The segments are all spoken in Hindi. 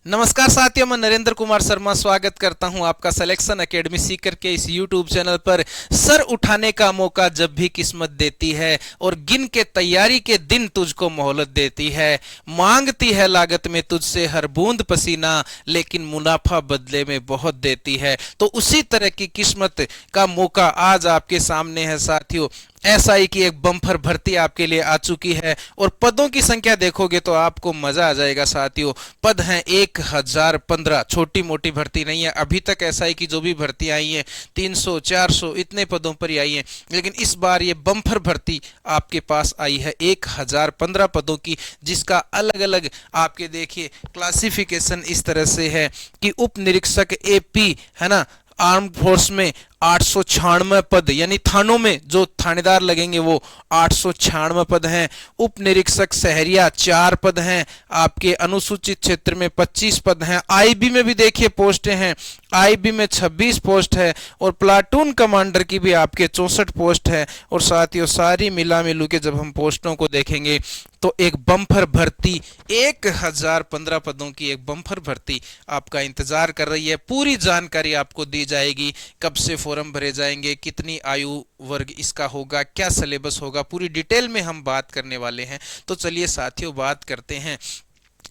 नमस्कार साथियों, मैं नरेंद्र कुमार शर्मा स्वागत करता हूं आपका सिलेक्शन एकेडमी सीकर के इस यूट्यूब चैनल पर। सर उठाने का मौका जब भी किस्मत देती है और गिन के तैयारी के दिन तुझको मोहलत देती है, मांगती है लागत में तुझसे हर बूंद पसीना, लेकिन मुनाफा बदले में बहुत देती है। तो उसी तरह की किस्मत का मौका आज आपके सामने है साथियों। एसआई की एक बम्पर भर्ती आपके लिए आ चुकी है और पदों की संख्या देखोगे तो आपको मजा आ जाएगा साथियों। पद हैं 1015, छोटी मोटी भर्ती नहीं है। अभी तक एसआई की जो भी भर्ती आई है 300 400 इतने पदों पर ही आई है, लेकिन इस बार ये बम्पर भर्ती आपके पास आई है 1015 पदों की, जिसका अलग अलग आपके देखिए क्लासिफिकेशन इस तरह से है कि उप निरीक्षक एपी है ना, आर्म फोर्स में 896 पद, यानी थानों में जो थानेदार लगेंगे वो 896 पद हैं। उप निरीक्षक शहरिया 4 पद हैं। आपके अनुसूचित क्षेत्र में 25 पद हैं। आईबी में भी देखिए पोस्टें हैं, आईबी में 26 पोस्ट है और प्लाटून कमांडर की भी आपके 64 पोस्ट है। और साथ ही सारी मिला मिलू के जब हम पोस्टों को देखेंगे तो एक बम्पर भर्ती 1015 पदों की एक बम्पर भर्ती आपका इंतजार कर रही है। पूरी जानकारी आपको दी जाएगी, कब से फॉर्म भरे जाएंगे, कितनी आयु वर्ग इसका होगा, क्या सिलेबस होगा, पूरी डिटेल में हम बात करने वाले हैं। तो चलिए साथियों बात करते हैं।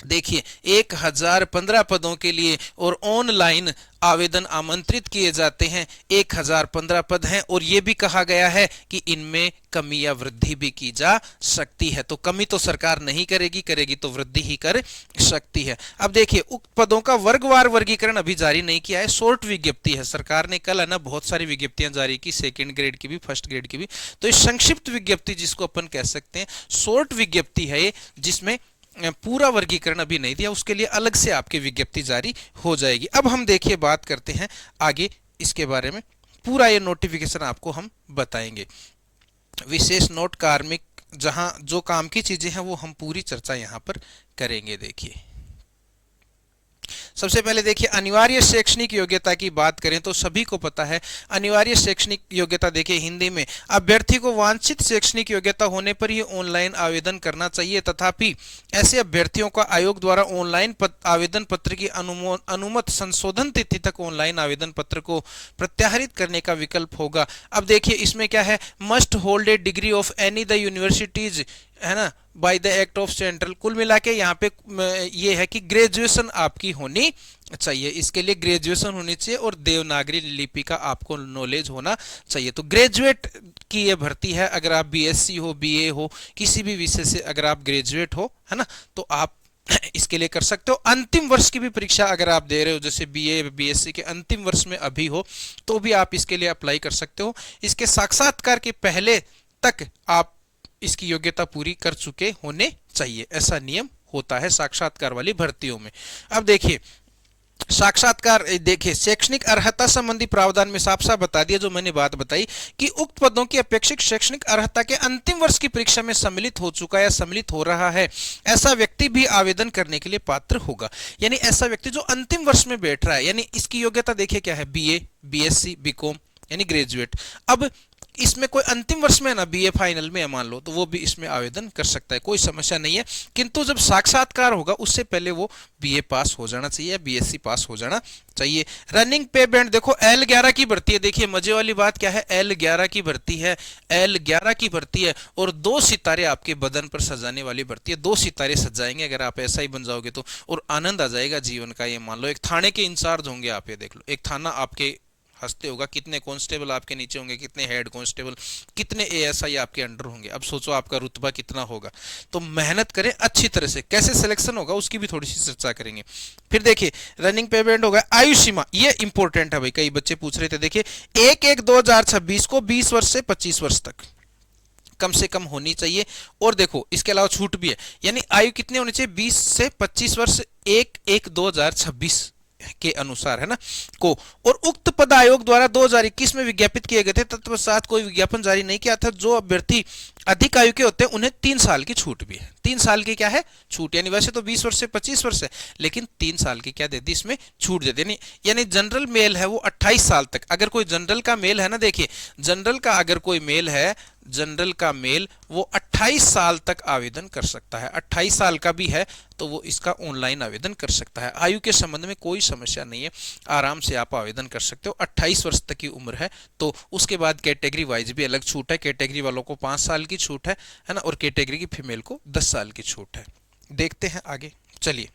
देखिए 1015 पदों के लिए और ऑनलाइन आवेदन आमंत्रित किए जाते हैं। 1015 पद हैं और यह भी कहा गया है कि इनमें कमी या वृद्धि भी की जा सकती है। तो कमी तो सरकार नहीं करेगी, करेगी तो वृद्धि ही कर सकती है। अब देखिए उक्त पदों का वर्गवार वर्गीकरण अभी जारी नहीं किया है, शॉर्ट विज्ञप्ति है। सरकार ने कल है ना बहुत सारी विज्ञप्तियां जारी की, सेकेंड ग्रेड की भी, फर्स्ट ग्रेड की भी। तो इस संक्षिप्त विज्ञप्ति जिसको अपन कह सकते हैं शॉर्ट विज्ञप्ति है ये, जिसमें पूरा वर्गीकरण अभी नहीं दिया, उसके लिए अलग से आपकी विज्ञप्ति जारी हो जाएगी। अब हम देखिए बात करते हैं आगे इसके बारे में। पूरा ये नोटिफिकेशन आपको हम बताएंगे। विशेष नोट कार्मिक, जहां जो काम की चीजें हैं वो हम पूरी चर्चा यहां पर करेंगे। देखिए सबसे पहले देखिए अनिवार्य शैक्षणिक योग्यता की बात करें तो सभी को पता है अनिवार्य शैक्षणिक योग्यता। देखिए हिंदी में अभ्यर्थी को वांछित शैक्षणिक योग्यता होने पर ही ऑनलाइन आवेदन करना चाहिए, तथापि ऐसे अभ्यर्थियों का आयोग द्वारा ऑनलाइन आवेदन पत्र की अनुमत संशोधन तिथि तक ऑनलाइन आवेदन पत्र को प्रत्याहरित करने का विकल्प होगा। अब देखिए इसमें क्या है, must hold a degree of any the universities है ना by the act of central. कुल मिला के यहाँ पे ये है कि ग्रेजुएशन आपकी होनी चाहिए, इसके लिए ग्रेजुएशन होनी चाहिए और देवनागरी लिपि का आपको नॉलेज होना चाहिए। तो ग्रेजुएट की ये भर्ती है। अगर आप बीएससी हो, बीए हो, किसी भी विषय से अगर आप ग्रेजुएट हो है ना, तो आप इसके लिए कर सकते हो। अंतिम वर्ष की भी परीक्षा अगर आप दे रहे हो, जैसे बीए बीएससी के अंतिम वर्ष में अभी हो, तो भी आप इसके लिए अप्लाई कर सकते हो। इसके साक्षात्कार के पहले तक आप इसकी योग्यता पूरी कर चुके होने चाहिए, ऐसा नियम होता है साक्षात्कार वाली भर्तियों में। अब देखिए साक्षात्कार, देखिए शैक्षणिक अर्हता संबंधी प्रावधान में साफ साफ बता दिया जो मैंने बात बताई कि उक्त पदों की अपेक्षित शैक्षणिक अर्हता के अंतिम वर्ष की परीक्षा में सम्मिलित हो चुका या सम्मिलित हो रहा है ऐसा व्यक्ति भी आवेदन करने के लिए पात्र होगा। यानी ऐसा व्यक्ति जो अंतिम वर्ष में बैठ रहा है, यानी इसकी योग्यता देखिए क्या है, बीए बीएससी बीकॉम यानी ग्रेजुएट। अब इसमें कोई अंतिम वर्ष में है ना, बीए फाइनल में है मान लो, तो वो भी इसमें आवेदन कर सकता है, कोई समस्या नहीं है। किंतु जब साक्षात्कार होगा उससे पहले वो बीए पास हो जाना चाहिए या बीएससी पास हो जाना चाहिए। रनिंग पे बैंड देखो L11 की भर्ती है। देखिए मजे वाली बात क्या है, L11 की भर्ती है, L11 की भर्ती है और 2 सितारे आपके बदन पर सजाने वाली भर्ती है। 2 सितारे सज जाएंगे अगर आप ऐसा ही बन जाओगे तो, और आनंद आ जाएगा जीवन का। ये मान लो एक थाने के इंचार्ज होंगे आप, ये देख लो एक थाना आपके हंसते होगा, कितने कांस्टेबल आपके नीचे होंगे, कितने हेड कांस्टेबल, कितने एएसआई आपके अंडर होंगे। अब सोचो आपका रुतबा कितना होगा। तो मेहनत करें अच्छी तरह से। कैसे सिलेक्शन होगा उसकी भी थोड़ी सी चर्चा करेंगे। फिर देखिए रनिंग पेमेंट होगा। आयु सीमा ये इंपॉर्टेंट है भाई, कई बच्चे पूछ रहे थे। देखिए 1/1/2026 को 20 वर्ष से 25 वर्ष तक कम से कम होनी चाहिए। और देखो इसके अलावा छूट भी है, यानी आयु कितनी होनी चाहिए, 20 से 25 वर्ष 1/1/2026 के अनुसार है ना को। और उक्त पद आयोग द्वारा 2021 में विज्ञापित किए गए थे, तत्पश्चात कोई विज्ञापन जारी नहीं किया था। जो अभ्यर्थी अधिक आयु के होते हैं उन्हें 3 साल की छूट भी है। 3 साल की क्या है छूट, यानी वैसे तो 20 वर्ष से 25 वर्ष है, लेकिन 3 साल की क्या देती इसमें छूट देती है। यानी जनरल मेल है वो 28 साल तक, अगर कोई जनरल का मेल है ना, देखिए जनरल का अगर कोई मेल है, जनरल का मेल वो 28 साल तक आवेदन कर सकता है। 28 साल का भी है तो वो इसका ऑनलाइन आवेदन कर सकता है। आयु के संबंध में कोई समस्या नहीं है, आराम से आप आवेदन कर सकते हो। 28 वर्ष तक की उम्र है तो उसके बाद कैटेगरी वाइज भी अलग छूट है। कैटेगरी वालों को 5 साल की छूट है ना, और कैटेगरी की फीमेल को 10 साल की छूट है। देखते हैं आगे, चलिए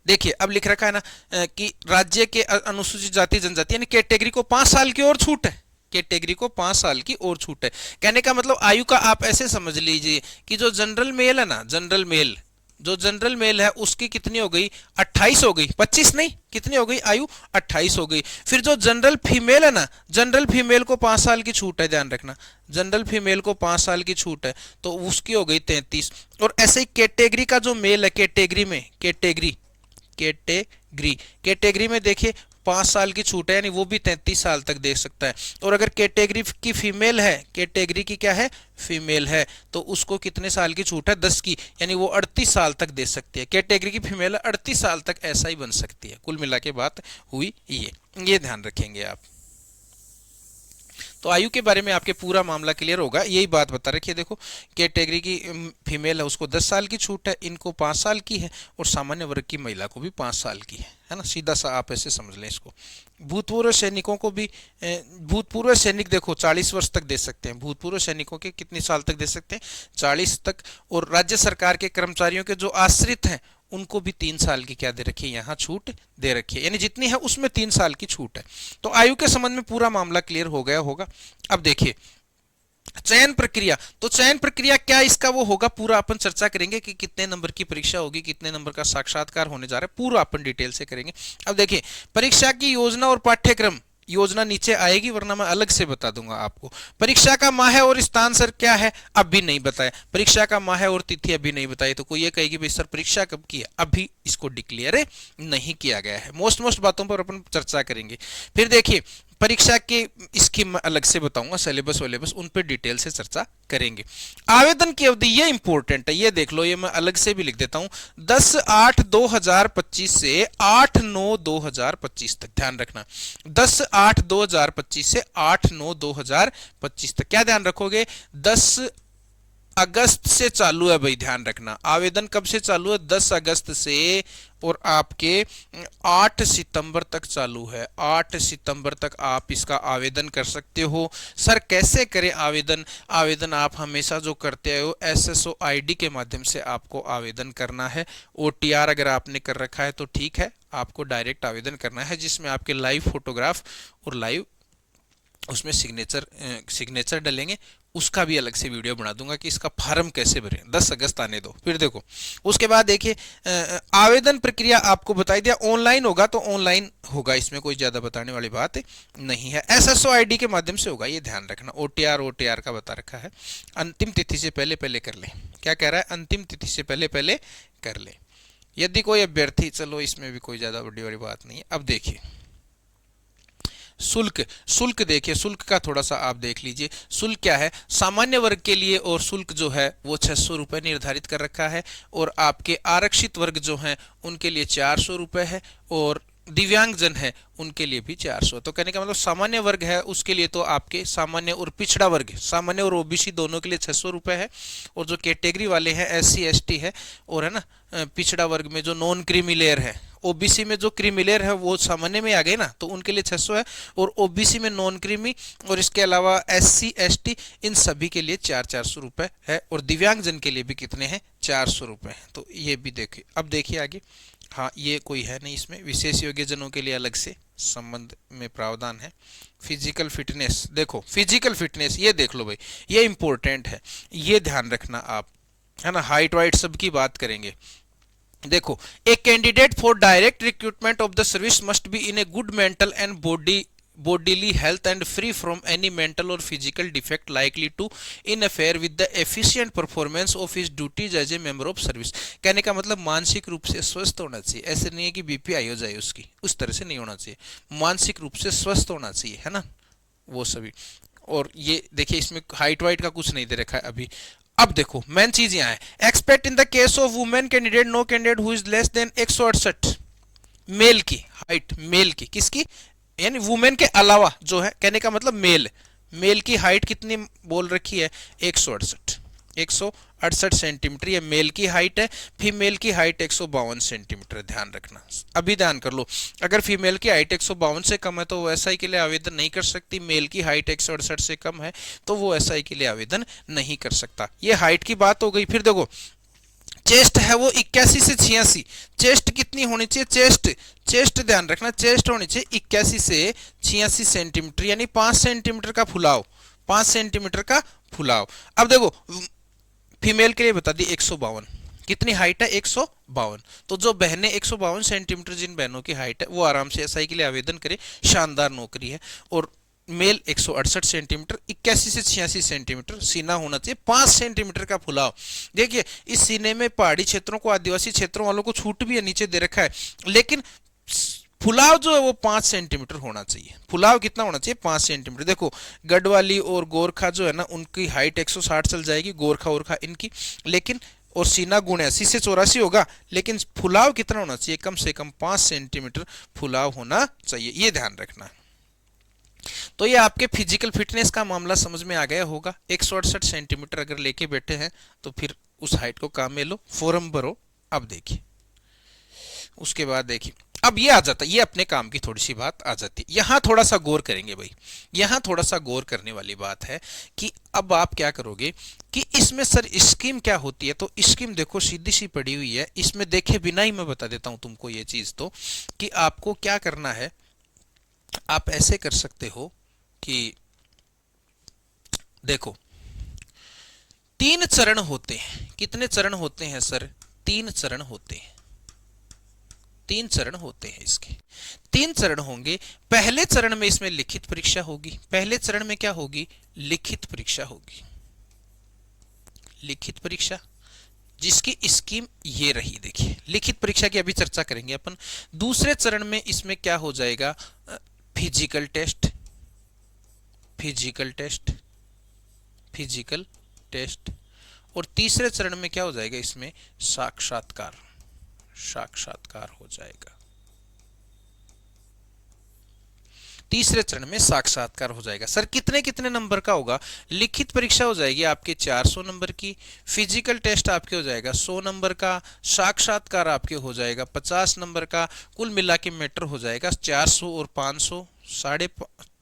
देखिए अब लिख रखा है ना कि राज्य के अनुसूचित जाति जनजाति यानी कैटेगरी को 5 साल की और छूट है। कैटेगरी को 5 साल की और छूट है। कहने का मतलब आयु का आप ऐसे समझ लीजिए कि जो जनरल मेल है ना, जनरल मेल, जो जनरल मेल है उसकी कितनी हो गई 28 हो गई, 25 नहीं, कितनी हो गई आयु 28 हो गई। फिर जो जनरल फीमेल है ना, जनरल फीमेल को 5 साल की छूट है, ध्यान रखना जनरल फीमेल को 5 साल की छूट है तो उसकी हो गई 33। और ऐसे ही कैटेगरी का जो मेल है, कैटेगरी में कैटेगरी में देखिए 5 साल की छूट है, यानी वो भी 33 साल तक दे सकता है। और अगर कैटेगरी की फीमेल है, कैटेगरी की क्या है फीमेल है, तो उसको कितने साल की छूट है 10 की, यानी वो 38 साल तक दे सकती है। कैटेगरी की फीमेल 38 साल तक ऐसा ही बन सकती है। कुल मिला के बात हुई ये ध्यान रखेंगे आप। तो आयु के बारे में आपके पूरा मामला क्लियर होगा, यही बात बता रखिए। देखो कैटेगरी की फीमेल है उसको 10 साल की छूट है, इनको 5 साल की है, और सामान्य वर्ग की महिला को भी 5 साल की है ना, सीधा सा आप ऐसे समझ लें इसको। भूतपूर्व सैनिकों को भी, भूतपूर्व सैनिक देखो 40 वर्ष तक दे सकते हैं। भूतपूर्व सैनिकों के कितने साल तक दे सकते हैं 40 तक। और राज्य सरकार के कर्मचारियों के जो आश्रित हैं उनको भी 3 साल की क्या दे रखी है यहाँ छूट दे रखी है, यानी जितनी है उसमें 3 साल की छूट है। तो आयु के संबंध में पूरा मामला क्लियर हो गया होगा। अब देखिए चयन प्रक्रिया, तो चयन प्रक्रिया क्या इसका वो होगा पूरा अपन चर्चा करेंगे कि कितने नंबर की परीक्षा होगी, कितने नंबर का साक्षात्कार होने जा रहा है, पूरा अपन डिटेल से करेंगे। अब देखिए परीक्षा की योजना और पाठ्यक्रम, योजना नीचे आएगी वरना मैं अलग से बता दूंगा आपको। परीक्षा का माह और स्थान सर क्या है अभी नहीं बताया, परीक्षा का माह और तिथि अभी नहीं बताई। तो कोई ये कहेगी भाई सर परीक्षा कब की है, अभी इसको डिक्लेयर नहीं किया गया है। मोस्ट बातों पर अपन चर्चा करेंगे। फिर देखिए परीक्षा के स्कीम में अलग से बताऊंगा, सिलेबस वलेबस उन पर डिटेल से चर्चा करेंगे। आवेदन की अवधि ये इंपॉर्टेंट है, ये देख लो, ये मैं अलग से भी लिख देता हूं 10/8/2025 से 8/9/2025 तक, ध्यान रखना 10/8/2025 से 8/9/2025 तक। क्या ध्यान रखोगे 10 अगस्त से चालू है भाई, ध्यान रखना आवेदन कब से चालू है 10 अगस्त से, और आपके 8 सितंबर तक चालू है। 8 सितंबर तक आप इसका आवेदन कर सकते हो। सर कैसे करें आवेदन, आवेदन आप हमेशा जो करते हो SSO ID के माध्यम से आपको आवेदन करना है। OTR अगर आपने कर रखा है तो ठीक है, आपको डायरेक्ट आवेदन करना है जिसमें आपके लाइव फोटोग्राफ और लाइव उसमें सिग्नेचर डलेंगे। उसका भी अलग से वीडियो बना दूंगा कि इसका फॉर्म कैसे भरें। 10 अगस्त आने दो। फिर देखो उसके बाद देखिए आवेदन प्रक्रिया आपको बताई दिया, ऑनलाइन होगा तो ऑनलाइन होगा, इसमें कोई ज्यादा बताने वाली बात नहीं है। SSO ID के माध्यम से होगा, ये ध्यान रखना। OTR का बता रखा है, अंतिम तिथि से पहले पहले कर ले। क्या कह रहा है, अंतिम तिथि से पहले पहले कर ले। यदि कोई अभ्यर्थी, चलो इसमें भी कोई ज्यादा बड़ी वाली बात नहीं है। अब देखिए शुल्क देखिए, शुल्क का थोड़ा सा आप देख लीजिए। शुल्क क्या है, सामान्य वर्ग के लिए और शुल्क जो है वो 600 रुपये निर्धारित कर रखा है, और आपके आरक्षित वर्ग जो हैं उनके लिए 400 रुपये है, और दिव्यांगजन है उनके लिए भी 400। तो कहने का मतलब सामान्य वर्ग है उसके लिए तो आपके सामान्य और पिछड़ा वर्ग, सामान्य और OBC दोनों के लिए 600 रुपये है, और जो कैटेगरी वाले हैं SC ST है और है ना पिछड़ा वर्ग में जो नॉन क्रीमी लेयर है, OBC में जो क्रीमी लेयर है वो सामान्य में आ गए ना, तो उनके लिए 600 है, और OBC में नॉन क्रीमी और इसके अलावा SC ST इन सभी के लिए 400 रुपये है, और दिव्यांगजन के लिए भी कितने हैं 400 रुपये हैं। तो ये भी देखिए। अब देखिए आगे, हाँ ये कोई है नहीं इसमें, विशेष योग्यजनों के लिए अलग से संबंध में प्रावधान है। फिजिकल फिटनेस, देखो फिजिकल फिटनेस ये देख लो भाई, ये इंपॉर्टेंट है, ये ध्यान रखना आप, है ना। हाइट वाइट सब की बात करेंगे। देखो a candidate for direct recruitment of the service must be in a good mental and bodily health and free from any mental or physical defect likely to interfere with the efficient performance of his duties as a member of service। कहने का मतलब मानसिक रूप से स्वस्थ होना चाहिए, ऐसे नहीं है कि BP हाई हो जाए उसकी, उस तरह से नहीं होना चाहिए, मानसिक रूप से स्वस्थ होना चाहिए, है ना वो सभी। और ये देखिए इसमें हाइट वाइट का कुछ नहीं दे रखा है अभी। अब देखो मेन चीज यहाँ है, expect in the case of women candidate no candidate who is less than 168 male की हाइट, मेल की किसकी, यानी वुमेन के अलावा जो है, कहने का मतलब मेल, मेल की हाइट कितनी बोल रखी है, 168, 168 सेंटीमीटर ये मेल की हाइट है। फीमेल की हाइट 152 सेंटीमीटर, ध्यान रखना, अभी ध्यान कर लो। अगर फीमेल की हाइट 152 से कम है तो वो एसआई के लिए आवेदन नहीं कर सकती, मेल की हाइट 168 से कम है तो वो एसआई के लिए आवेदन नहीं कर सकता। ये हाइट की बात हो गई। फिर देखो चेस्ट है वो 81 से 86, चेस्ट कितनी होनी चाहिए, चेस्ट, चेस्ट ध्यान रखना, चेस्ट होनी चाहिए 81 से 86 सेंटीमीटर, यानी 5 सेंटीमीटर का फुलाव, 5 सेंटीमीटर का फुलाव। अब देखो फीमेल के लिए बता दी 152, कितनी हाइट है 152, तो जो बहनें 152 सेंटीमीटर जिन बहनों की हाइट है वो आराम से एसआई के लिए आवेदन करें, शानदार नौकरी है। और मेल 168 सेंटीमीटर, 81 से 86 सेंटीमीटर सीना होना चाहिए, 5 सेंटीमीटर का फुलाव। देखिए इस सीने में पहाड़ी क्षेत्रों को, आदिवासी क्षेत्रों वालों को छूट भी है, नीचे दे रखा है, लेकिन फुलाव जो है वो 5 सेंटीमीटर होना चाहिए। फुलाव कितना होना चाहिए, 5 सेंटीमीटर। देखो गढ़वाली और गोरखा जो है ना उनकी हाइट 160 चल जाएगी, गोरखा ओरखा इनकी, लेकिन और सीना गुण 80 से 84 होगा, लेकिन फुलाव कितना होना चाहिए, कम से कम 5 सेंटीमीटर फुलाव होना चाहिए, ये ध्यान रखना। तो ये आपके फिजिकल फिटनेस का मामला समझ में आ गया होगा। 168 सेंटीमीटर अगर लेके बैठे हैं तो फिर उस हाइट को काम में लो, फॉर्म भरो। अब देखिए उसके बाद देखिए अब ये आ जाता है, ये अपने काम की थोड़ी सी बात आ जाती है। यहां थोड़ा सा गौर करेंगे भाई, यहां थोड़ा सा गौर करने वाली बात है कि अब आप क्या करोगे कि इसमें सर स्कीम क्या होती है। तो स्कीम देखो सीधी सी पड़ी हुई है, इसमें देखे बिना ही मैं बता देता हूं तुमको ये चीज, तो कि आपको क्या करना है। आप ऐसे कर सकते हो कि देखो 3 चरण होते हैं, कितने चरण होते हैं सर, 3 चरण होते हैं, 3 चरण होते हैं इसके, 3 चरण होंगे। पहले चरण में इसमें लिखित परीक्षा होगी, पहले चरण में क्या होगी, लिखित परीक्षा होगी, लिखित परीक्षा, जिसकी स्कीम ये रही। देखिए लिखित परीक्षा की अभी चर्चा करेंगे अपन। दूसरे चरण में इसमें क्या हो जाएगा, physical test, physical test, physical test, और तीसरे चरण में क्या हो जाएगा, इसमें साक्षात्कार, साक्षात्कार हो जाएगा। तीसरे चरण में साक्षात्कार हो जाएगा। सर कितने कितने नंबर का होगा, लिखित परीक्षा हो जाएगी आपके 400 नंबर की, फिजिकल टेस्ट आपके हो जाएगा 100 नंबर का, साक्षात्कार आपके हो जाएगा 50 नंबर का, कुल मिला के मैटर हो जाएगा 400 और 500,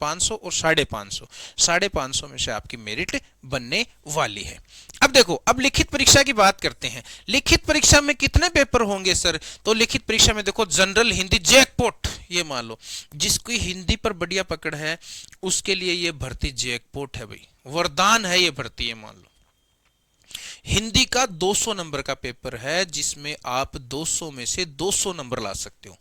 550 और 550, 550 में से आपकी मेरिट बनने वाली है। अब देखो अब लिखित परीक्षा की बात करते हैं। लिखित परीक्षा में कितने पेपर होंगे सर, तो लिखित परीक्षा में देखो जनरल हिंदी जैकपॉट, ये मान लो जिसकी हिंदी पर बढ़िया पकड़ है उसके लिए ये भर्ती जैकपॉट है भाई, वरदान है ये भर्ती, ये मान लो। हिंदी का 200 नंबर का पेपर है जिसमें आप 200 में से 200 नंबर ला सकते हो,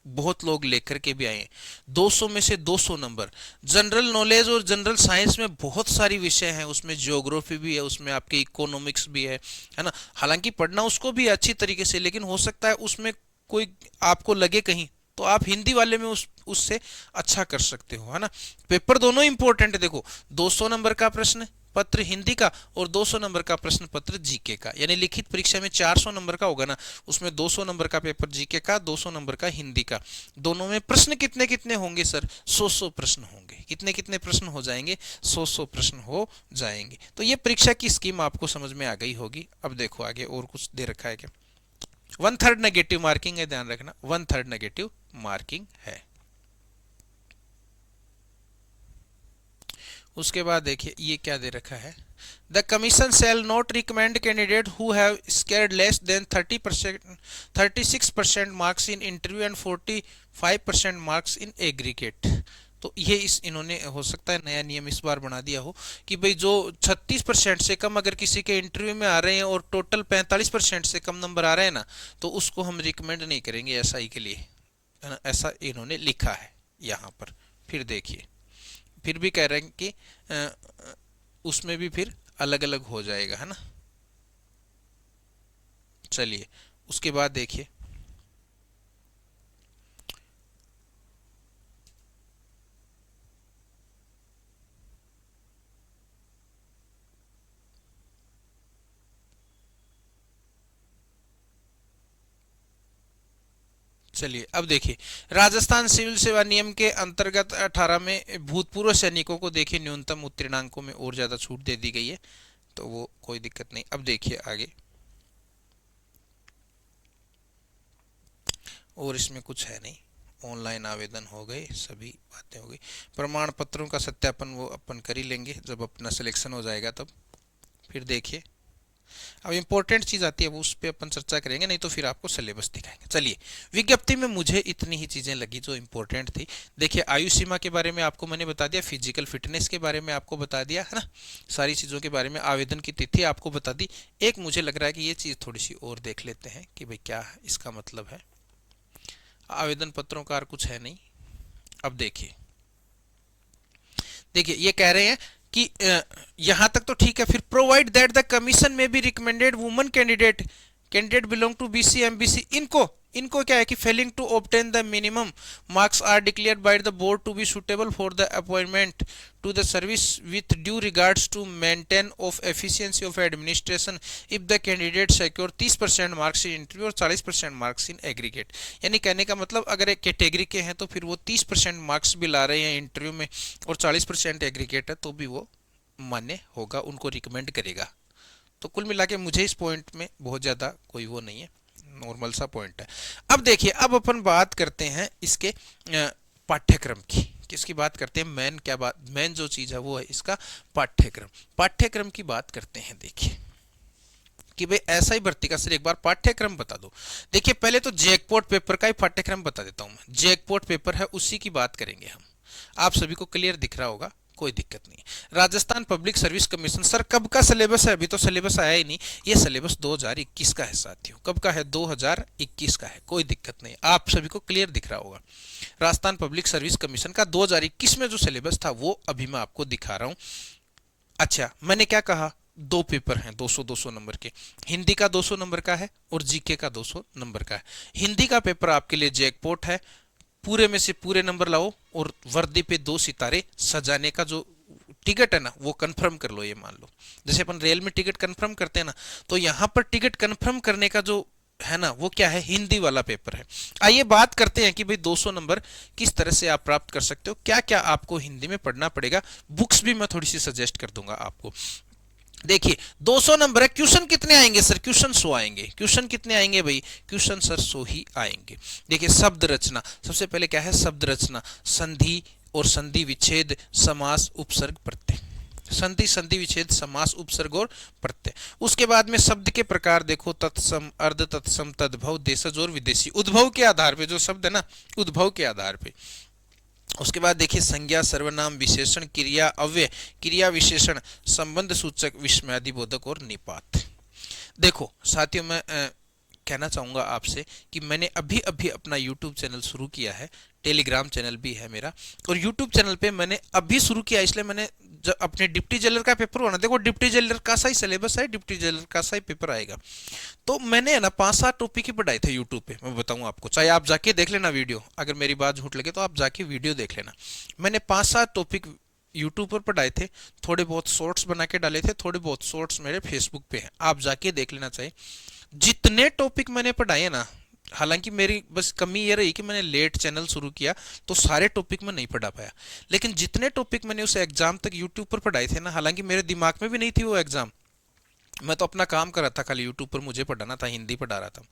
बहुत लोग लेकर के भी आए 200 में से 200 नंबर। जनरल नॉलेज और जनरल साइंस में बहुत सारी विषय हैं, उसमें ज्योग्राफी भी है, उसमें आपके इकोनॉमिक्स भी है ना। हालांकि पढ़ना उसको भी अच्छी तरीके से, लेकिन हो सकता है उसमें कोई आपको लगे कहीं, तो आप हिंदी वाले में उससे अच्छा कर सकते हो, है ना। पेपर दोनों इंपॉर्टेंट है। देखो 200 नंबर का प्रश्न पत्र हिंदी का और 200 नंबर का प्रश्न पत्र जीके का, यानी लिखित परीक्षा में 400 नंबर का होगा ना, उसमें 200 नंबर का पेपर जीके का, 200 नंबर का हिंदी का। दोनों में प्रश्न कितने कितने होंगे सर, 100 प्रश्न होंगे। कितने कितने प्रश्न हो जाएंगे, 100 प्रश्न हो जाएंगे। तो ये परीक्षा की स्कीम आपको समझ में आ गई होगी। अब देखो आगे और कुछ दे रखा है क्या, 1/3 नेगेटिव मार्किंग है, ध्यान रखना 1/3 नेगेटिव मार्किंग है। उसके बाद देखिए ये क्या दे रखा है, the commission shall not recommend candidate who have scored less than 30%, 36% marks in interview and 45% marks in aggregate. तो ये इन्होंने हो सकता है नया नियम इस बार बना दिया हो कि भाई जो 36% से कम अगर किसी के इंटरव्यू में आ रहे हैं और टोटल 45% से कम नंबर आ रहे हैं ना, तो उसको हम रिकमेंड नहीं करेंगे एसआई के लिए, है ना, ऐसा इन्होंने लिखा है यहाँ पर। फिर देखिए फिर भी कह रहे हैं कि उसमें भी फिर अलग अलग हो जाएगा, है ना। चलिए उसके बाद देखिए चलिए अब देखिए, राजस्थान सिविल सेवा नियम के अंतर्गत 18 में भूतपूर्व सैनिकों को देखिए न्यूनतम उत्तीर्णांकों में और ज्यादा छूट दे दी गई है, तो वो कोई दिक्कत नहीं। अब देखिए आगे, और इसमें कुछ है नहीं, ऑनलाइन आवेदन हो गए, सभी बातें हो गई। प्रमाण पत्रों का सत्यापन वो अपन कर ही लेंगे जब अपना सिलेक्शन हो जाएगा तब। फिर देखिए अब इंपॉर्टेंट चीज आती है, वो उस पर अपन चर्चा करेंगे, नहीं तो फिर आपको सिलेबस दिखाएंगे। चलिए, विज्ञप्ति में मुझे इतनी ही चीजें लगी जो इंपॉर्टेंट थी। देखिए, आयु सीमा के बारे में आपको मैंने बता दिया, फिजिकल फिटनेस के बारे में आपको बता दिया है ना, सारी चीजों के बारे में, आवेदन की तिथि आपको बता दी। एक मुझे लग रहा है कि ये चीज थोड़ी सी और देख लेते हैं कि भाई क्या इसका मतलब है। आवेदन पत्रों का कुछ है नहीं। अब देखिए, देखिए ये कह रहे हैं कि यहां तक तो ठीक है। फिर provide that the commission may be recommended woman candidate belong to BC MBC, इनको इनको क्या है कि failing to obtain the minimum marks are declared by the board to be suitable for the appointment to the service with due regards to maintain of efficiency of administration if the candidate secure 30% marks in interview और 40% मार्क्स इन एग्रीगेट। यानी कहने का मतलब अगर एक कैटेगरी के हैं तो फिर वो 30% मार्क्स भी ला रहे हैं इंटरव्यू में और 40% एग्रीगेट है तो भी वो मान्य होगा, उनको रिकमेंड करेगा। तो कुल मिला के मुझे इस पॉइंट में बहुत ज़्यादा कोई वो नहीं है, नॉर्मल सा पॉइंट है। अब देखिए, अब अपन बात करते हैं इसके पाठ्यक्रम की। किसकी बात करते हैं? मेन क्या बात, मेन जो चीज़ है वो है इसका पाठ्यक्रम। पाठ्यक्रम की बात करते हैं। देखिए कि भाई ऐसा ही भर्ती का सर एक बार पाठ्यक्रम बता दो। देखिए पहले तो जैकपॉट पेपर का ही पाठ्यक्रम बता देता हूं मैं। जैकपॉट पेपर है उसी की बात करेंगे हम। आप सभी को क्लियर दिख रहा होगा, कोई दिक्कत नहीं। Rajasthan public service commission, sir कब का सिलेबस है? अभी तो सिलेबस आया ही नहीं। ये सिलेबस 2021 का है साथियों। कब का है? 2021 का है, कोई दिक्कत नहीं। आप सभी को क्लियर दिख रहा होगा। राजस्थान पब्लिक सर्विस कमीशन का 2021 में जो सिलेबस था वो अभी मैं आपको दिखा रहा हूं। अच्छा, मैंने क्या कहा? दो पेपर हैं 200-200 नंबर के। हिंदी का 200 नंबर का है और जीके का 200 नंबर का है। हिंदी का पेपर आपके लिए जैकपॉट है, पूरे में से पूरे नंबर लाओ और वर्दी पे 2 सितारे सजाने का जो टिकट है ना वो कंफर्म कर लो। ये मान लो जैसे अपन रेल में टिकट कंफर्म करते हैं ना, तो यहां पर टिकट कंफर्म करने का जो है ना वो क्या है? हिंदी वाला पेपर है। आइए बात करते हैं कि भाई 200 नंबर किस तरह से आप प्राप्त कर सकते हो, क्या क्या आपको हिंदी में पढ़ना पड़ेगा। बुक्स भी मैं थोड़ी सी सजेस्ट कर दूंगा आपको। देखिए 200 नंबर है, क्वेश्चन कितने आएंगे सर? क्वेश्चन 100 आएंगे। क्वेश्चन कितने आएंगे भाई? क्वेश्चन सर 100 ही आएंगे। देखिए शब्द रचना, सबसे पहले क्या है? शब्द रचना, संधि और संधि विच्छेद, समास, उपसर्ग, प्रत्यय। संधि, संधि विच्छेद, समास, उपसर्ग और प्रत्यय। उसके बाद में शब्द के प्रकार देखो, तत्सम, अर्ध तत्सम, तद्भव, देशज और विदेशी। उद्भव के आधार पे जो शब्द है ना, उद्भव के आधार पे। उसके बाद देखिए संज्ञा, सर्वनाम, विशेषण, क्रिया, अव्यय, क्रिया विशेषण, संबंध सूचक, विस्मयादि बोधक और निपात। देखो साथियों, मैं कहना चाहूंगा आपसे कि मैंने अभी अभी अपना YouTube चैनल शुरू किया है, टेलीग्राम चैनल भी है मेरा, और YouTube चैनल पे मैंने अभी शुरू किया, इसलिए मैंने जब अपने डिप्टी जेलर का पेपर हुआ ना, देखो डिप्टी जेलर का सा ही सिलेबस है, डिप्टी जेलर का सा ही पेपर आएगा। तो मैंने है ना 5-7 टॉपिक ही पढ़ाए थे यूट्यूब पे, मैं बताऊं आपको, चाहे आप जाके देख लेना वीडियो, अगर मेरी बात झूठ लगे तो आप जाके वीडियो देख लेना। मैंने 5-7 टॉपिक यूट्यूब पर पढ़ाए थे, थोड़े बहुत शॉर्ट्स बना के डाले थे, थोड़े बहुत शॉर्ट्स मेरे फेसबुक पे हैं, आप जाके देख लेना। चाहिए जितने टॉपिक मैंने पढ़ाए ना, हालांकि मेरी बस कमी ये रही कि मैंने लेट चैनल शुरू किया तो सारे टॉपिक में नहीं पढ़ा पाया, लेकिन जितने टॉपिक मैंने उस एग्जाम तक यूट्यूब पर पढ़ाए थे ना, हालांकि मेरे दिमाग में भी नहीं थी वो एग्जाम, मैं तो अपना काम कर रहा था, खाली यूट्यूब पर मुझे पढ़ाना था, हिंदी पढ़ा रहा था।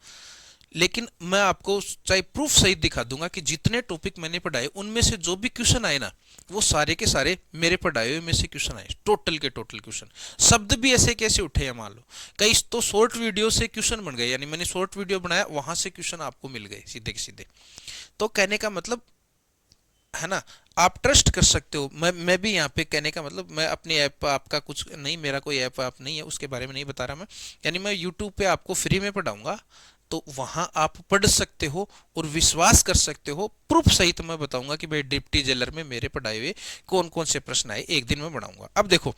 लेकिन मैं आपको चाहे प्रूफ सहित दिखा दूंगा कि जितने टॉपिक मैंने पढ़ाए उनमें से जो भी क्वेश्चन आए ना, वो सारे के सारे मेरे पढ़ाए हुए में से क्वेश्चन आए, टोटल के टोटल क्वेश्चन। शब्द भी ऐसे कैसे उठे हैं मान लो, कई तो शॉर्ट वीडियो से क्वेश्चन बन गए, यानी मैंने शॉर्ट वीडियो बनाया वहां से क्वेश्चन आपको मिल गए सीधे के सीधे। तो कहने का मतलब है ना, आप ट्रस्ट कर सकते हो। मैं भी यहाँ पे कहने का मतलब, मैं अपनी ऐप आपका कुछ नहीं, मेरा कोई ऐप नहीं है, उसके बारे में नहीं बता रहा मैं, यानी मैं यूट्यूब पे आपको फ्री में पढ़ाऊंगा, तो वहां आप पढ़ सकते हो और विश्वास कर सकते हो। प्रूफ सहित मैं बताऊंगा कि भाई डिप्टी जेलर में मेरे पढ़ाए हुए कौन कौन से प्रश्न आए, एक दिन में बनाऊंगा। अब देखो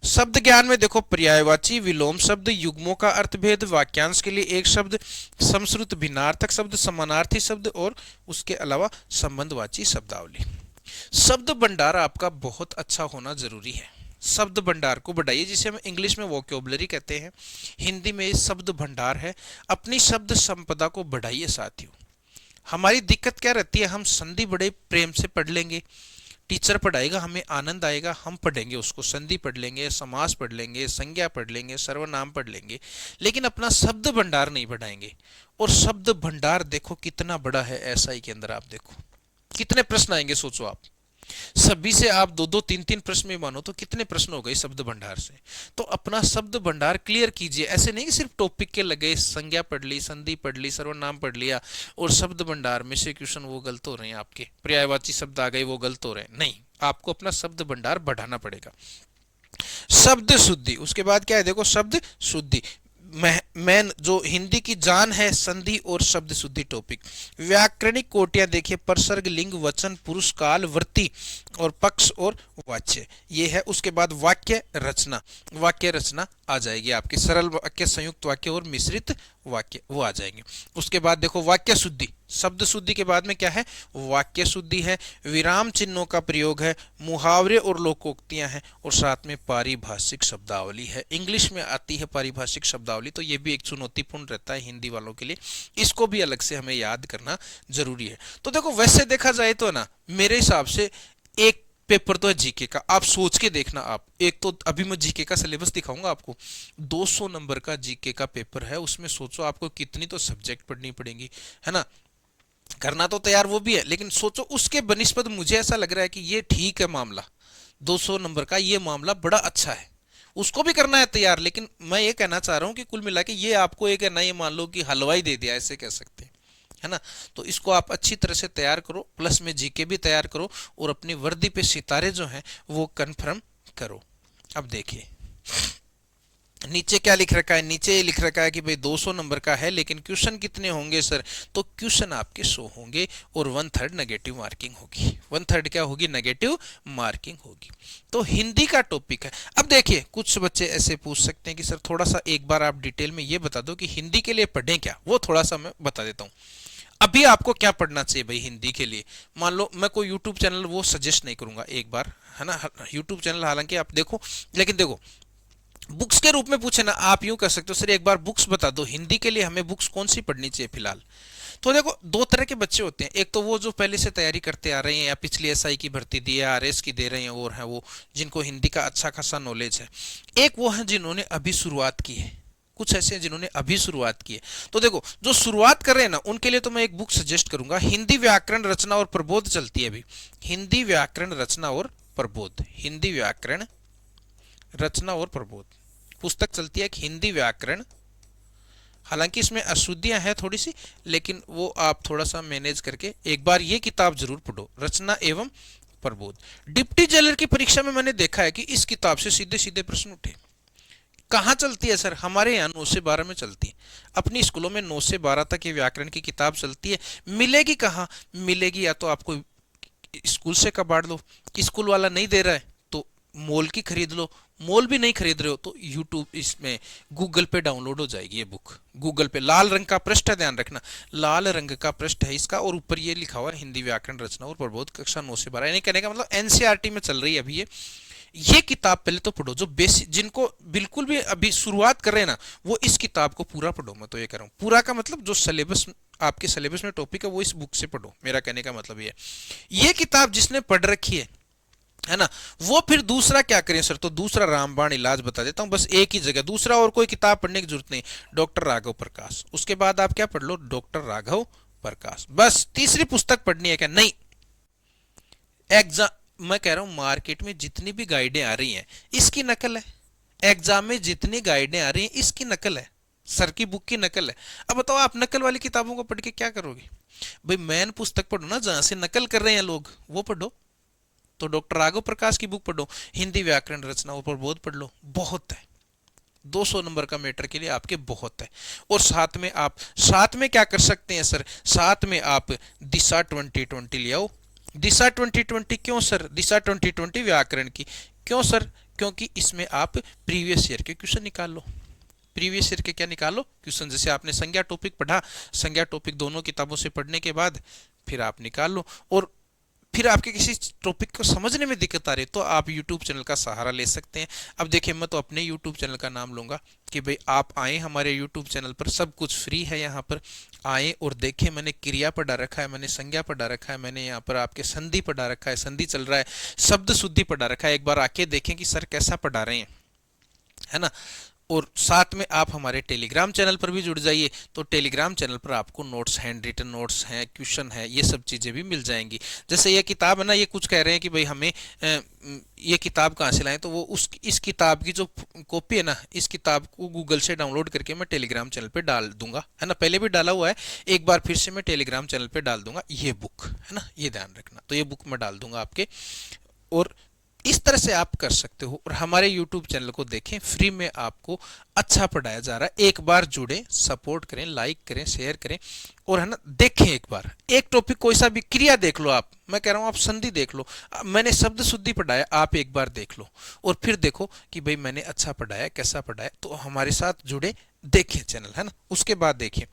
शब्द ज्ञान में देखो, पर्यायवाची, विलोम शब्द, युग्मों का अर्थभेद, वाक्यांश के लिए एक शब्द, समश्रुत भिन्नार्थक शब्द, समानार्थी शब्द और उसके अलावा संबंधवाची शब्दावली। शब्द भंडार आपका बहुत अच्छा होना जरूरी है। शब्द भंडार को बढ़ाइए, जिसे हम इंग्लिश में वोकैबुलरी कहते हैं, हिंदी में शब्द भंडार है। अपनी शब्द संपदा को बढ़ाइए साथियों। हमारी दिक्कत क्या रहती है, हम संधि बड़े प्रेम से पढ़ लेंगे, टीचर पढ़ाएगा, हमें आनंद आएगा, हम पढ़ेंगे उसको, संधि पढ़ लेंगे, समास पढ़ लेंगे, संज्ञा पढ़ लेंगे, सर्वनाम पढ़ लेंगे, लेकिन अपना शब्द भंडार नहीं बढ़ाएंगे। और शब्द भंडार देखो कितना बड़ा है एसआई के अंदर, आप देखो कितने प्रश्न आएंगे, सोचो आप, सभी से आप दो दो तीन तीन प्रश्न में मानो तो कितने प्रश्न हो गए शब्द भंडार से। तो अपना शब्द भंडार क्लियर कीजिए, ऐसे नहीं कि सिर्फ टॉपिक के लगे, संज्ञा पढ़ ली, संधि पढ़ ली, सर्वनाम पढ़ लिया और शब्द भंडार में से क्वेश्चन वो गलत हो रहे हैं, आपके पर्यायवाची शब्द आ गए वो गलत हो रहे हैं, नहीं, आपको अपना शब्द भंडार बढ़ाना पड़ेगा। शब्द शुद्धि, उसके बाद क्या है देखो, शब्द शुद्धि मैन जो हिंदी की जान है, संधि और शब्द शुद्धि टॉपिक। व्याकरणिक कोटियां देखिए, परसर्ग, लिंग, वचन, पुरुष, काल, वृत्ति और पक्ष और वाच्य, ये है। उसके बाद वाक्य रचना, वाक्य रचना आ जाएगी आपके, सरल वाक्य, संयुक्त वाक्य और मिश्रित वाक्य वो आ जाएंगे। उसके बाद देखो वाक्य शुद्धि, शब्द शुद्धि के बाद में क्या है, वाक्य शुद्धि है, विराम चिन्हों का प्रयोग है, मुहावरे और लोकोक्तियां हैं और साथ में पारिभाषिक शब्दावली है। इंग्लिश में आती है पारिभाषिक शब्दावली, तो ये भी एक चुनौतीपूर्ण रहता है हिंदी वालों के लिए, इसको भी अलग से हमें याद करना जरूरी है। तो देखो वैसे देखा जाए तो ना, मेरे हिसाब से एक पेपर तो है जीके का, आप सोच के देखना। आप एक तो अभी मैं जीके का सिलेबस दिखाऊंगा आपको, 200 नंबर का जीके का पेपर है, उसमें सोचो आपको कितनी तो सब्जेक्ट पढ़नी पड़ेंगी, है ना। करना तो तैयार वो भी है, लेकिन सोचो उसके बनिस्बत मुझे ऐसा लग रहा है कि ये ठीक है मामला, 200 नंबर का ये मामला बड़ा अच्छा है, उसको भी करना है तैयार। लेकिन मैं ये कहना चाह रहा हूं कि कुल मिला के ये आपको एक है ना, ये मान लो कि हलवाई दे दिया, ऐसे कह सकते हैं, है ना। तो इसको आप अच्छी तरह से तैयार करो, प्लस में जीके भी तैयार करो और अपनी वर्दी पे सितारे जो हैं वो कंफर्म करो। अब देखिए नीचे क्या लिख रखा है, नीचे ये लिख रखा है कि भाई 200 नंबर का है, लेकिन क्वेश्चन कितने होंगे सर, तो क्वेश्चन आपके 100 होंगे और 1/3 नेगेटिव मार्किंग होगी, 1/3 क्या होगी, नेगेटिव मार्किंग होगी। तो हिंदी का टॉपिक है। अब देखिए कुछ बच्चे ऐसे पूछ सकते हैं कि सर थोड़ा सा एक बार आप डिटेल में ये बता दो कि हिंदी के लिए पढ़ें क्या, वो थोड़ा सा मैं बता देता हूँ। अभी आपको क्या पढ़ना चाहिए भाई हिंदी के लिए, मान लो मैं कोई यूट्यूब चैनल वो सजेस्ट नहीं करूंगा एक बार, है ना, यूट्यूब चैनल हालांकि आप देखो, लेकिन देखो बुक्स के रूप में पूछे ना, आप यूं कर सकते हो सर एक बार बुक्स बता दो हिंदी के लिए, हमें बुक्स कौन सी पढ़नी चाहिए फिलहाल। तो देखो दो तरह के बच्चे होते हैं, एक तो वो जो पहले से तैयारी करते आ रहे हैं या पिछली एसआई की भर्ती दी है, आरएस की दे रहे हैं, और है वो जिनको हिंदी का अच्छा खासा नॉलेज है। एक वो है जिन्होंने अभी शुरुआत की है, कुछ ऐसे हैं जिन्होंने अभी शुरुआत की है। तो देखो जो शुरुआत कर रहे हैं ना, उनके लिए तो मैं एक बुक सजेस्ट करूंगा, हिंदी व्याकरण रचना और प्रबोध चलती है अभी, हिंदी व्याकरण रचना और प्रबोध, हिंदी व्याकरण रचना और प्रबोध पुस्तक चलती है, एक हिंदी व्याकरण, हालांकि इसमें अशुद्धियां हैं थोड़ी सी, लेकिन वो आप थोड़ा सा मैनेज करके एक बार ये किताब जरूर पढ़ो, रचना एवं प्रबोध। डिप्टी जेलर की परीक्षा में मैंने देखा है कि इस किताब से सीधे सीधे प्रश्न उठे। कहाँ चलती है सर, हमारे यहाँ 9 से 12 में चलती है, अपनी स्कूलों में 9 से 12 तक ये व्याकरण की किताब चलती है। मिलेगी कहाँ, मिलेगी या तो आपको स्कूल से कबाड़ लो, स्कूल वाला नहीं दे रहा है तो मॉल की खरीद लो, मॉल भी नहीं खरीद रहे हो तो यूट्यूब इसमें गूगल पे डाउनलोड हो जाएगी ये बुक, गूगल पे लाल रंग का पृष्ठ है, ध्यान रखना लाल रंग का पृष्ठ है इसका, और ऊपर ये लिखा हुआ है हिंदी व्याकरण रचना और प्रबोध कक्षा 9 से 12, यानी कहने का मतलब एनसीईआरटी में चल रही है अभी ये किताब पहले तो पढ़ो, जो बेसिक जिनको बिल्कुल भी अभी शुरुआत कर रहे हैं ना, वो इस किताब को पूरा पढ़ो। मैं तो ये कह रहा हूँ पूरा का मतलब जो सिलेबस आपके सिलेबस में टॉपिक है वो इस बुक से पढ़ो, मेरा कहने का मतलब ये किताब जिसने पढ़ रखी है ना, वो फिर दूसरा क्या करें सर, तो दूसरा रामबाण इलाज बता देता हूं, बस एक ही जगह, दूसरा और कोई किताब पढ़ने की जरूरत नहीं, डॉक्टर राघव प्रकाश, उसके बाद आप क्या पढ़ लो, डॉक्टर राघव प्रकाश, बस तीसरी पुस्तक पढ़नी है क्या, नहीं। एग्जाम मैं कह रहा हूं मार्केट में जितनी भी गाइडें आ रही हैं इसकी नकल है, एग्जाम में जितनी गाइडें आ रही हैं इसकी नकल है, सर की बुक की नकल है। अब बताओ आप नकल वाली किताबों को पढ़ के क्या करोगे भाई, मेन पुस्तक पढ़ो ना, जहां से नकल कर रहे हैं लोग वो पढ़ो। तो डॉक्टर राघव प्रकाश की बुक पढ़ो, हिंदी व्याकरण रचना और प्रबोध पढ़ लो, बहुत है, 200 नंबर का मैटर के लिए आपके बहुत है। और साथ में क्या कर सकते हैं सर, साथ में आप दिशा 2020 ले आओ। दिशा 2020 क्यों सर, दिशा 2020 व्याकरण की क्यों सर, क्योंकि इसमें आप प्रीवियस ईयर के क्वेश्चन निकाल लो, प्रीवियस ईयर के क्या निकाल लो क्वेश्चन, जैसे आपने संज्ञा टॉपिक पढ़ा, संज्ञा टॉपिक दोनों किताबों से पढ़ने के बाद फिर आप निकाल लो, और फिर आपके किसी टॉपिक को समझने में दिक्कत आ रही है तो आप यूट्यूब चैनल का सहारा ले सकते हैं। अब देखिए मैं तो अपने यूट्यूब चैनल का नाम लूंगा कि भाई आप आए हमारे यूट्यूब चैनल पर, सब कुछ फ्री है यहाँ पर, आए और देखें। मैंने क्रिया पढ़ा रखा है, मैंने संज्ञा पढ़ा रखा है, मैंने यहाँ पर आपके संधि पढ़ा रखा है, संधि चल रहा है, शब्द शुद्धि पढ़ा रखा है। एक बार आके देखें कि सर कैसा पढ़ा रहे हैं, है ना। और साथ में आप हमारे टेलीग्राम चैनल पर भी जुड़ जाइए, तो टेलीग्राम चैनल पर आपको नोट्स, हैंड रिटन नोट्स हैं, क्वेश्चन है, ये सब चीज़ें भी मिल जाएंगी। जैसे ये किताब है ना, ये कुछ कह रहे हैं कि भाई हमें ये किताब कहाँ से लाएं, तो वो इस किताब की जो कॉपी है ना, इस किताब को गूगल से डाउनलोड करके मैं टेलीग्राम चैनल पे डाल दूंगा, है ना। पहले भी डाला हुआ है, एक बार फिर से मैं टेलीग्राम चैनल पे डाल दूंगा ये बुक, है ना, ये ध्यान रखना। तो ये बुक मैं डाल दूंगा आपके, और इस तरह से आप कर सकते हो। और हमारे YouTube चैनल को देखें, फ्री में आपको अच्छा पढ़ाया जा रहा है। एक बार जुड़े, सपोर्ट करें, लाइक करें, शेयर करें, और है ना देखें एक बार, एक टॉपिक कोई सा भी क्रिया देख लो आप, मैं कह रहा हूँ आप संधि देख लो, मैंने शब्द शुद्धि पढ़ाया, आप एक बार देख लो और फिर देखो कि भाई मैंने अच्छा पढ़ाया, कैसा पढ़ाया। तो हमारे साथ जुड़े, देखें चैनल, है ना, उसके बाद देखिए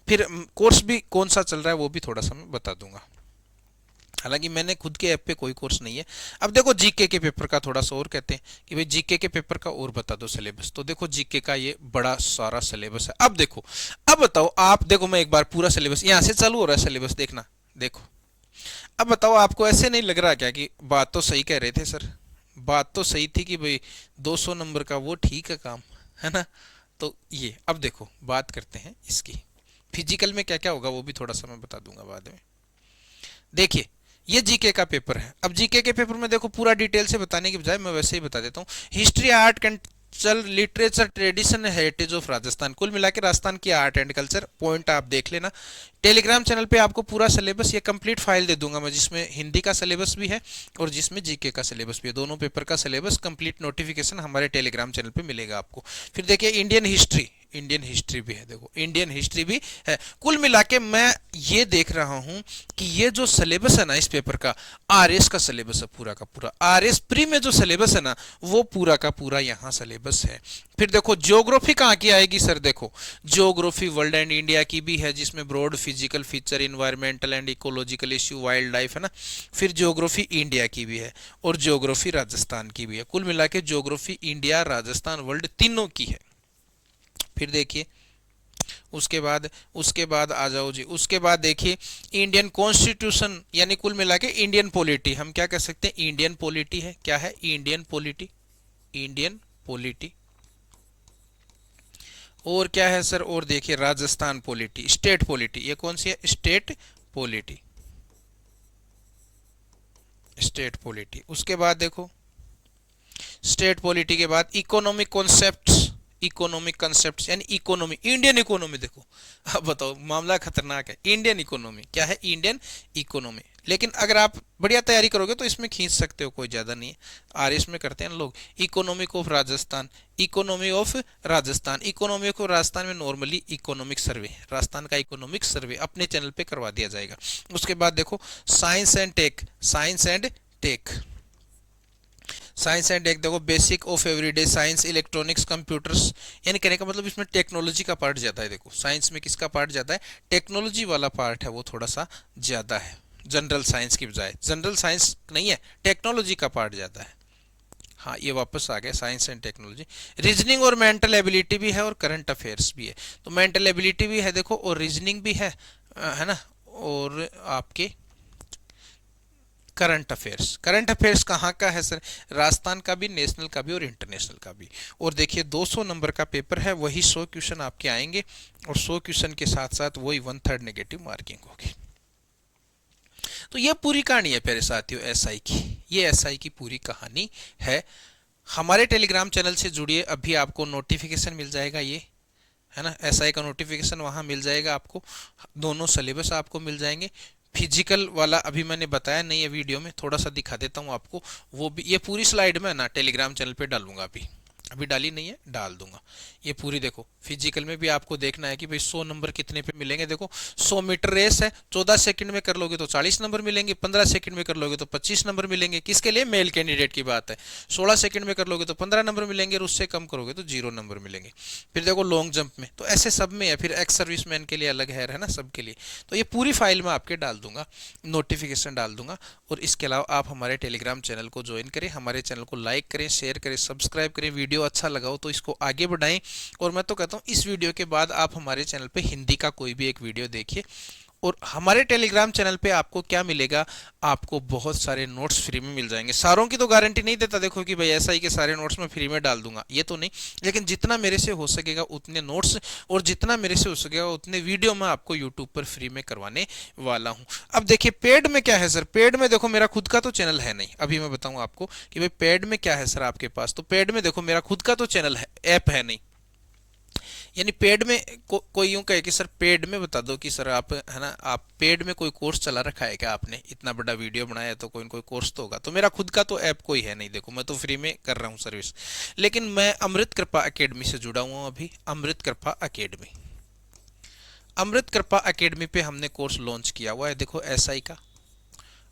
फिर कोर्स भी कौन सा चल रहा है वो भी थोड़ा सा मैं बता दूंगा। हालांकि मैंने खुद के ऐप पे कोई कोर्स नहीं है। अब देखो जीके के पेपर का थोड़ा सा और कहते हैं कि भाई जीके के पेपर का और बता दो सिलेबस, तो देखो जीके का ये बड़ा सारा सिलेबस है। अब देखो, अब बताओ आप, देखो मैं एक बार पूरा सिलेबस यहाँ से चालू हो रहा है सिलेबस, देखना, देखो। अब बताओ आपको ऐसे नहीं लग रहा क्या कि बात तो सही कह रहे थे सर, बात तो सही थी कि भाई 200 नंबर का वो ठीक है काम, है ना। तो ये अब देखो बात करते हैं इसकी, फिजिकल में क्या क्या होगा वो भी थोड़ा सा मैं बता दूंगा बाद में। देखिए ये जीके का पेपर है। अब जीके के पेपर में देखो पूरा डिटेल से बताने की बजाय मैं वैसे ही बता देता हूँ। History, art, culture, literature, tradition, heritage of Rajasthan, कुल मिला के राजस्थान की आर्ट एंड कल्चर पॉइंट आप देख लेना। टेलीग्राम चैनल पे आपको पूरा सिलेबस, ये कंप्लीट फाइल दे दूंगा मैं, जिसमें हिंदी का सिलेबस भी है और जिसमें जीके का सिलेबस भी है। दोनों पेपर का सिलेबस कंप्लीट नोटिफिकेशन हमारे टेलीग्राम चैनल पे मिलेगा आपको। फिर देखिए इंडियन हिस्ट्री, इंडियन हिस्ट्री भी है, देखो इंडियन हिस्ट्री भी है। कुल मिला के मैं ये देख रहा हूं कि ये जो सिलेबस है ना इस पेपर का, आरएस का सिलेबस है पूरा का पूरा, आरएस प्री में जो सिलेबस है ना वो पूरा का पूरा यहाँ सिलेबस है। फिर देखो ज्योग्राफी कहाँ की आएगी सर, देखो ज्योग्राफी वर्ल्ड एंड इंडिया की भी है, जिसमें broad physical feature, environmental and ecological issue, wild life, है ना। फिर ज्योग्राफी इंडिया की भी है और ज्योग्राफी राजस्थान की भी है। कुल मिला के ज्योग्राफी इंडिया, राजस्थान, वर्ल्ड तीनों की है। फिर देखिए उसके बाद आ जाओ जी, उसके बाद देखिए इंडियन कॉन्स्टिट्यूशन, यानी कुल मिला के इंडियन पॉलिटी, हम क्या कह सकते हैं, इंडियन पॉलिटी है। क्या है, इंडियन पॉलिटी, इंडियन पॉलिटी। और क्या है सर, और देखिए राजस्थान पॉलिटी, स्टेट पॉलिटी, ये कौन सी है, स्टेट पॉलिटी, स्टेट पॉलिटी। उसके बाद देखो स्टेट पॉलिटी के बाद इकोनॉमिक कॉन्सेप्ट्स, इकोनॉमिक कंसेप्ट यानी इकोनॉमी, इंडियन इकोनॉमी। देखो अब बताओ मामला खतरनाक है, इंडियन इकोनॉमी क्या है, इंडियन इकोनॉमी। लेकिन अगर आप बढ़िया तैयारी करोगे तो इसमें खींच सकते हो, कोई ज्यादा नहीं है। आरएस में करते हैं लोग। Economic of Rajasthan, economy of Rajasthan, economy of Rajasthan में नॉर्मली इकोनॉमिक सर्वे, राजस्थान का इकोनॉमिक सर्वे अपने चैनल पे करवा दिया जाएगा। उसके बाद देखो science and tech, science and tech, science and tech देखो basic of everyday science, electronics, computers, यानी कहने का मतलब इसमें टेक्नोलॉजी का पार्ट ज्यादा है। देखो साइंस में किसका पार्ट ज्यादा है, टेक्नोलॉजी वाला पार्ट है वो थोड़ा सा ज्यादा है, जनरल साइंस की बजाय। जनरल साइंस नहीं है, टेक्नोलॉजी का पार्ट ज्यादा है। हाँ ये वापस आ गया साइंस एंड टेक्नोलॉजी। रीजनिंग और मेंटल एबिलिटी भी है और करंट अफेयर्स भी है। तो मेंटल एबिलिटी भी है देखो, और रीजनिंग भी है ना, और आपके करंट अफेयर्स। करंट अफेयर्स कहाँ का है सर, राजस्थान का भी, नेशनल का भी और इंटरनेशनल का भी। और देखिए 200 नंबर का पेपर है, वही 100 क्वेश्चन आपके आएंगे और 100 क्वेश्चन के साथ साथ वही 1/3 नेगेटिव मार्किंग होगी। तो ये पूरी कहानी है प्यारे साथियों एसआई की, ये एसआई की पूरी कहानी है। हमारे टेलीग्राम चैनल से जुड़िए, अभी आपको नोटिफिकेशन मिल जाएगा, ये है ना एसआई का नोटिफिकेशन वहां मिल जाएगा आपको, दोनों सिलेबस आपको मिल जाएंगे। फिजिकल वाला अभी मैंने बताया नहीं है वीडियो में, थोड़ा सा दिखा देता हूँ आपको, वो भी ये पूरी स्लाइड में ना टेलीग्राम चैनल पे डालूंगा अभी, अभी डाली नहीं है, डाल दूंगा। ये पूरी देखो, फिजिकल में भी आपको देखना है कि भाई 100 नंबर कितने पे मिलेंगे। देखो 100 मीटर रेस है, 14 सेकंड में कर लोगे तो 40 नंबर मिलेंगे, 15 सेकंड में कर लोगे तो 25 नंबर मिलेंगे। किसके लिए? मेल कैंडिडेट की बात है। 16 सेकंड में कर लोगे तो 15 नंबर मिलेंगे, और उससे कम करोगे तो 0 नंबर मिलेंगे। फिर देखो लॉन्ग जंप में तो ऐसे सब में है, फिर एक्स सर्विसमैन के लिए अलग है ना, सबके लिए। तो ये पूरी फाइल में आपके डाल दूंगा, नोटिफिकेशन डाल दूंगा। और इसके अलावा आप हमारे टेलीग्राम चैनल को ज्वाइन करें, हमारे चैनल को लाइक करें, शेयर करें, सब्सक्राइब करें। वीडियो अच्छा लगा हो तो इसको आगे बढ़ाएं। और मैं तो कहता हूं इस वीडियो के बाद आप हमारे चैनल पे हिंदी का कोई भी एक वीडियो देखिए। और हमारे टेलीग्राम चैनल पे आपको क्या मिलेगा, आपको बहुत सारे नोट्स फ्री में मिल जाएंगे। सारों की तो गारंटी नहीं देता देखो कि भाई ऐसा ही के सारे नोट्स मैं फ्री में डाल दूंगा, ये तो नहीं। लेकिन जितना मेरे से हो सकेगा उतने नोट्स, और जितना मेरे से हो सकेगा उतने वीडियो मैं आपको यूट्यूब पर फ्री में करवाने वाला हूं। अब देखिए पेड में क्या है सर। पेड में देखो मेरा खुद का तो चैनल है नहीं। अभी मैं बताऊं आपको कि भाई पेड में क्या है सर आपके पास। तो पेड में देखो मेरा खुद का तो चैनल है, ऐप है नहीं। यानी पेड में कोई यूं कहे कि सर पेड में बता दो कि सर आप है ना, आप पेड में कोई कोर्स चला रखा है क्या आपने, इतना बड़ा वीडियो बनाया है तो कोई न कोई कोर्स तो होगा। तो मेरा खुद का तो ऐप कोई है नहीं। देखो मैं तो फ्री में कर रहा हूँ सर्विस। लेकिन मैं अमृत कृपा अकेडमी से जुड़ा हुआ हूँ अभी। अमृत कृपा अकेडमी, अमृत कृपा अकेडमी पे हमने कोर्स लॉन्च किया हुआ है। देखो एसआई का,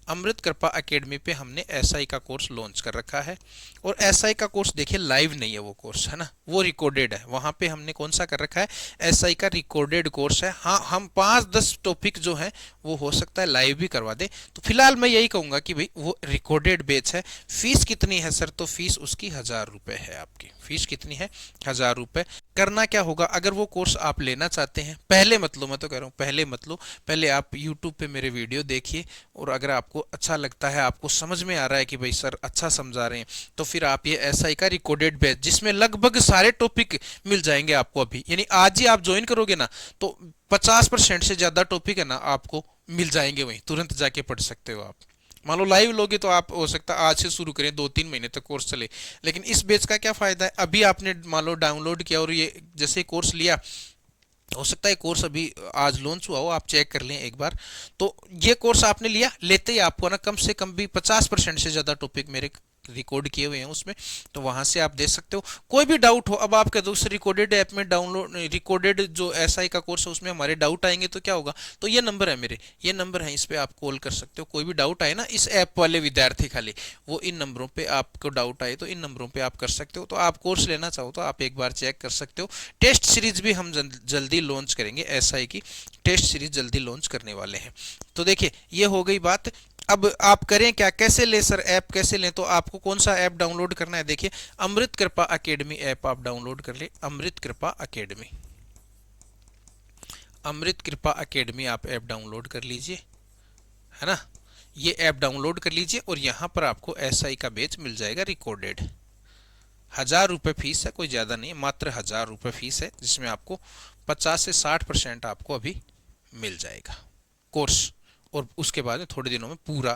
अमृत कृपा एकेडमी पे हमने एसआई का कोर्स लॉन्च कर रखा है। और एसआई का कोर्स देखिए लाइव नहीं है वो कोर्स, है ना, वो रिकॉर्डेड है। वहां पे हमने कौन सा कर रखा है, एसआई का रिकॉर्डेड कोर्स है। हाँ हम 5-10 टॉपिक जो है वो हो सकता है लाइव भी करवा दे। तो फिलहाल मैं यही कहूंगा कि भाई वो रिकॉर्डेड बैच है। फीस कितनी है सर, तो फीस उसकी 1000 रुपए है। आपकी फीस कितनी है, 1000 रुपए। करना क्या होगा, अगर वो कोर्स आप लेना चाहते हैं, पहले मत लो, मैं तो कह रहा हूँ पहले मत लो। पहले आप यूट्यूब पे मेरे वीडियो देखिए, और अगर आपको अच्छा लगता है, आपको समझ में आ रहा है कि भाई सर अच्छा समझा रहे हैं, तो फिर आप ये एसआई का रिकॉर्डेड बैच, जिसमें लगभग सारे टॉपिक मिल जाएंगे आपको अभी, यानी आज ही आप ज्वाइन करोगे ना तो 50% से ज्यादा टॉपिक है ना आपको मिल जाएंगे, वहीं तुरंत जाके पढ़ सकते हो आप। मान लो लाइव लोगे तो आप हो सकता है आज से शुरू करें, 2-3 महीने तक कोर्स चले। लेकिन इस बैच का क्या फायदा है, अभी आपने मान लो डाउनलोड किया और ये जैसे कोर्स लिया, हो सकता है कोर्स अभी आज लॉन्च हुआ हो, आप चेक कर लें एक बार। तो ये कोर्स आपने लिया, लेते ही आपको ना कम से कम भी 50% से ज्यादा टॉपिक मेरे रिकॉर्ड किए हुए हैं उसमें, तो वहां से आप दे सकते हो। कोई भी डाउट हो, अब आप कह दो उस रिकॉर्डेड ऐप में डाउनलोड, रिकॉर्डेड जो एसआई का कोर्स है उसमें हमारे डाउट आएंगे तो क्या होगा, तो ये नंबर है मेरे, ये नंबर है, इस पे आप कॉल कर सकते हो। कोई भी डाउट आए ना, इस ऐप वाले विद्यार्थी खाली, वो इन नंबरों पे आपको डाउट आए तो इन नंबरों पे आप कर सकते हो। तो आप कोर्स लेना चाहो तो आप एक बार चेक कर सकते हो। टेस्ट सीरीज भी हम जल्दी लॉन्च करेंगे, एसआई की टेस्ट सीरीज जल्दी लॉन्च करने वाले हैं। तो देखिए ये हो गई बात। अब आप करें क्या, कैसे ले सर, ऐप कैसे लें, तो आपको कौन सा ऐप डाउनलोड करना है, देखिए अमृत कृपा अकेडमी ऐप आप डाउनलोड कर ले। अमृत कृपा अकेडमी, अमृत कृपा अकेडमी आप ऐप डाउनलोड कर लीजिए, है ना। ये ऐप डाउनलोड कर लीजिए और यहाँ पर आपको एसआई का बैच मिल जाएगा रिकॉर्डेड। 1000 रुपये फीस है, कोई ज़्यादा नहीं है, मात्र 1000 रुपये फीस है, जिसमें आपको 50 से 60% आपको अभी मिल जाएगा कोर्स। और उसके बाद में थोड़े दिनों में पूरा,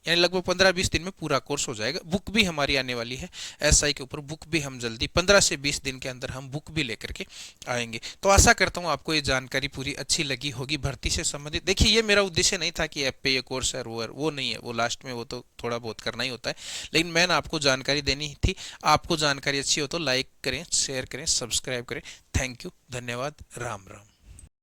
यानी लगभग 15-20 दिन में पूरा कोर्स हो जाएगा। बुक भी हमारी आने वाली है एसआई के ऊपर, बुक भी हम जल्दी 15 से 20 दिन के अंदर हम बुक भी लेकर के आएंगे। तो आशा करता हूँ आपको ये जानकारी पूरी अच्छी लगी होगी भर्ती से संबंधित। देखिए ये मेरा उद्देश्य नहीं था कि ऐप पे ये कोर्स है वो नहीं है, वो लास्ट में वो तो थोड़ा बहुत करना ही होता है। लेकिन मैंने आपको जानकारी देनी थी। आपको जानकारी अच्छी हो तो लाइक करें, शेयर करें, सब्सक्राइब करें। थैंक यू, धन्यवाद, राम राम।